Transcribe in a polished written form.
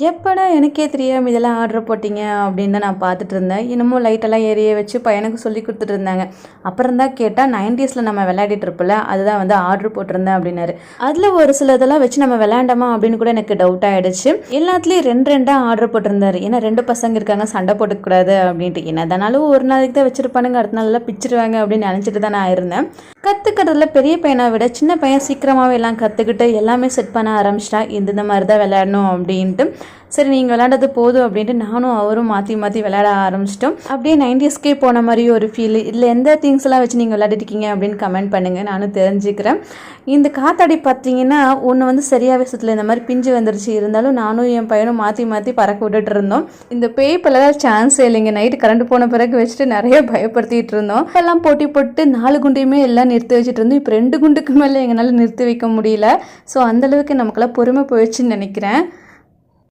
எப்படா எனக்கே தெரியாமல் இதெல்லாம் ஆர்டர் போட்டிங்க அப்படின்னு தான் நான் பார்த்துட்டு இருந்தேன். இன்னமும் லைட்டெல்லாம் எரிய வச்சு பையனுக்கு சொல்லி கொடுத்துட்டு இருந்தாங்க. அப்புறம் தான் கேட்டால் 90s நம்ம விளையாடிட்டு இருப்போம்ல, அதுதான் வந்து ஆர்டர் போட்டிருந்தேன் அப்படின்னாரு. அதில் ஒரு சில இதெல்லாம் வச்சு நம்ம விளையாண்டோமா அப்படின்னு கூட எனக்கு டவுட் ஆகிடுச்சு. எல்லாத்துலேயும் 2 ஆர்டர் போட்டிருந்தாரு. ஏன்னா 2 பசங்க இருக்காங்க, சண்டை போட்டுக்கூடாது அப்படின்ட்டு. என்னதானாலும் ஒரு நாளைக்கு தான் வச்சுருப்பானுங்க, அடுத்த நாளெல்லாம் பிச்சிருவாங்க அப்படின்னு நினச்சிட்டு தான் நான் இருந்தேன். கற்றுக்கிறதுல பெரிய பையனை விட சின்ன பையன் சீக்கிரமாகவே எல்லாம் கற்றுக்கிட்டு எல்லாமே செட் பண்ண ஆரம்பிச்சிட்டான். இந்த மாதிரி தான் விளையாடணும் அப்படின்ட்டு. சரி நீங்கள் விளையாண்டது போதும் அப்படின்ட்டு நானும் அவரும் மாற்றி மாற்றி விளையாட ஆரம்பிச்சிட்டோம். அப்படியே 90ஸ்க்கே போன மாதிரி ஒரு ஃபீல். இதில் எந்த திங்ஸ்லாம் வச்சு நீங்கள் விளையாடிருக்கீங்க அப்படின்னு கமெண்ட் பண்ணுங்கள், நானும் தெரிஞ்சுக்கிறேன். இந்த காத்தாடி பார்த்தீங்கன்னா ஒன்று வந்து சரியாகவே சுற்றல, இந்த மாதிரி பிஞ்சு வந்துருச்சு. இருந்தாலும் நானும் என் பையனும் மாற்றி மாற்றி பறக்க விட்டுட்டு இருந்தோம். இந்த பேய்ப்பெல்லாம் சான்ஸே இல்லைங்க. நைட்டு கரண்ட் போன பிறகு வச்சுட்டு நிறைய பயப்படுத்திட்டு இருந்தோம். எல்லாம் போட்டி போட்டு 4 குண்டையுமே எல்லாம் நிறுத்தி வச்சுட்டு இருந்தோம். இப்போ 2 குண்டுக்கு மேலே எங்களால் நிறுத்தி வைக்க முடியல. ஸோ அந்தளவுக்கு நமக்கெல்லாம் பொறுமை போயிடுச்சுன்னு நினைக்கிறேன்.